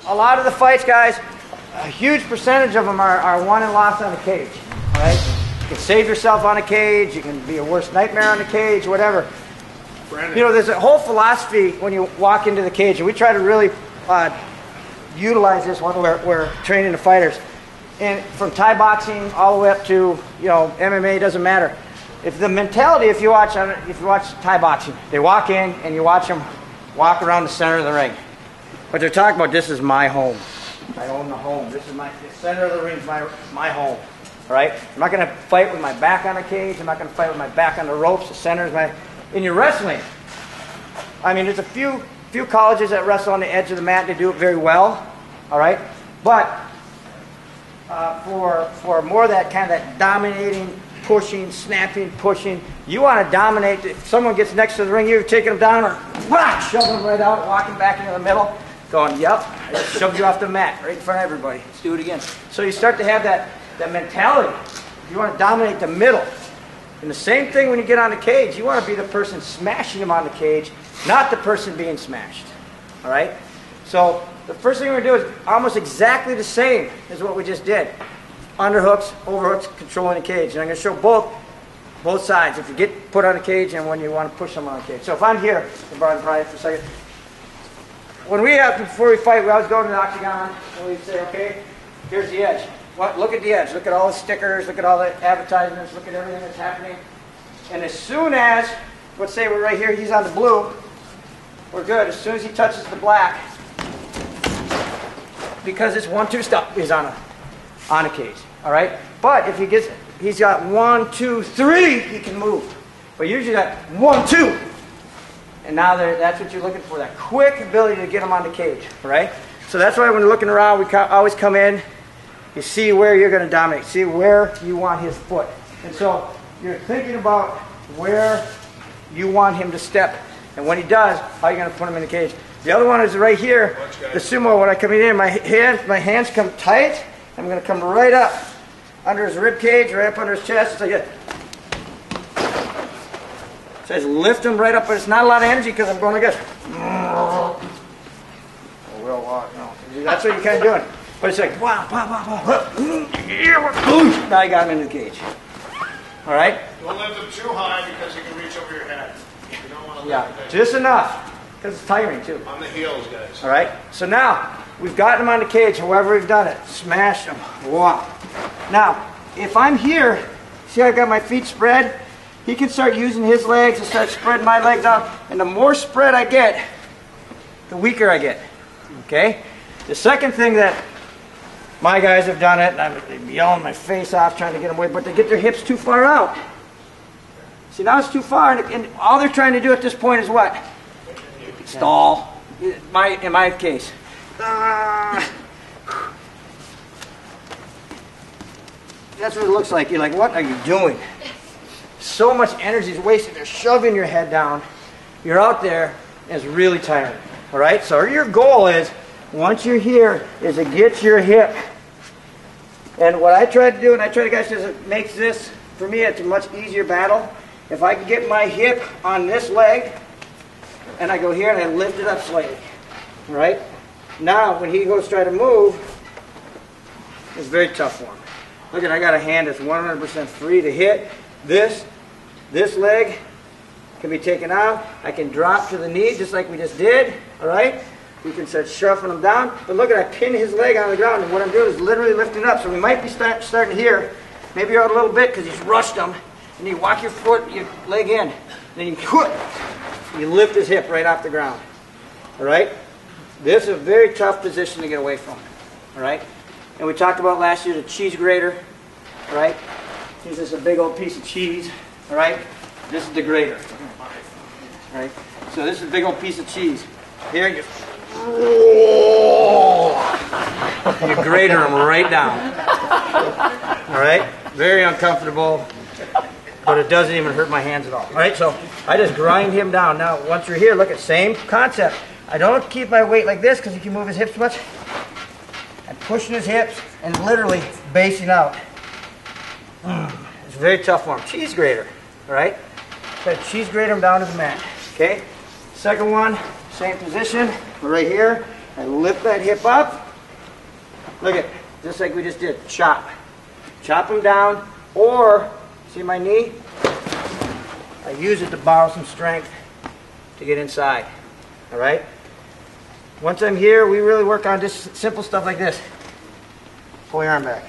a lot of the fights, guys, a huge percentage of them are won and lost on the cage, all right? You can save yourself on a cage, you can be your worst nightmare on the cage, whatever. Brandon. You know, there's a whole philosophy when you walk into the cage, and we try to really utilize this when we're training the fighters. And from Thai boxing all the way up to, you know, MMA, doesn't matter. If the mentality, if you watch Thai boxing, they walk in and you watch them walk around the center of the ring. But they're talking about, this is my home. I own the home. This is the center of the ring is my home. All right? I'm not going to fight with my back on the cage. I'm not going to fight with my back on the ropes. The center is my... In your wrestling, I mean, there's a few colleges that wrestle on the edge of the mat. They do it very well. All right? But for more of that kind of that dominating, pushing, snapping, pushing, you want to dominate. If someone gets next to the ring, you're taking them down or shoving them right out, walking back into the middle, going, yep, I just shoved you off the mat right in front of everybody. Let's do it again. So you start to have that mentality. You want to dominate the middle. And the same thing when you get on the cage. You want to be the person smashing them on the cage, not the person being smashed. All right? So the first thing we're going to do is almost exactly the same as what we just did. Underhooks, overhooks, controlling the cage. And I'm going to show both sides. If you get put on the cage and when you want to push them on the cage. So if I'm here, Brian, for a second. Before we fight, we always go to the octagon and we say, okay, here's the edge. Look at the edge. Look at all the stickers. Look at all the advertisements. Look at everything that's happening. And as soon as, let's say we're right here, he's on the blue, we're good. As soon as he touches the black, because it's 1-2 stop, he's on a cage. All right? But if he's got 1, 2, 3, he can move. But usually that 1, 2. And now that's what you're looking for, that quick ability to get him on the cage. Right? So that's why when we're looking around, we always come in. You see where you're going to dominate. See where you want his foot. And so you're thinking about where you want him to step. And when he does, how are you going to put him in the cage? The other one is right here. The sumo, when I come in, my hands come tight. I'm going to come right up under his rib cage, right up under his chest. It's like that. So I just lift him right up, but it's not a lot of energy because I'm going like this. That's what you're kind of doing. But it's like, wow, wow, wow, wow. Now you got him in the cage. All right? Don't lift him too high because he can reach over your head. You don't want to lift him. Just enough. Because it's tiring too. On the heels, guys. All right? So now, we've gotten him on the cage, however we've done it. Smash him. Wow. Now, if I'm here, see how I've got my feet spread? He can start using his legs and start spreading my legs out. And the more spread I get, the weaker I get. Okay? The second thing that my guys have done it, and I'm yelling my face off trying to get them away, but they get their hips too far out. See, now it's too far, and all they're trying to do at this point is what? Stall. In my case. That's what it looks like. You're like, what are you doing? So much energy is wasted. They're shoving your head down. You're out there, and it's really tiring. All right? So your goal is, once you're here, is to get your hip. And what I try to do, and I try to guys, is it makes this, for me, it's a much easier battle. If I can get my hip on this leg, and I go here and I lift it up slightly. All right? Now, when he goes try to move, it's very tough for him. Look at, I got a hand that's 100% free to hit. This leg can be taken out. I can drop to the knee just like we just did. All right? We can start shuffling him down. But look at, I pin his leg on the ground, and what I'm doing is literally lifting up. So we might be starting here. Maybe you're out a little bit because he's rushed him. And you walk your leg in. Then you lift his hip right off the ground. All right? This is a very tough position to get away from. All right? And we talked about last year the cheese grater. All right? This is a big old piece of cheese. All right? This is the grater. All right? So this is a big old piece of cheese. Here you grater him right down. All right? Very uncomfortable, but it doesn't even hurt my hands at all. All right? So I just grind him down. Now, once you're here, look at same concept. I don't keep my weight like this because he can move his hips much. I'm pushing his hips and literally basing out. It's very tough for him. Cheese grater. All right? Try to cheese grater him down to the mat. Okay? Second one, same position. We're right here. I lift that hip up. Look at, just like we just did, chop. Chop them down, or, see my knee? I use it to borrow some strength to get inside, all right? Once I'm here, we really work on just simple stuff like this. Pull your arm back.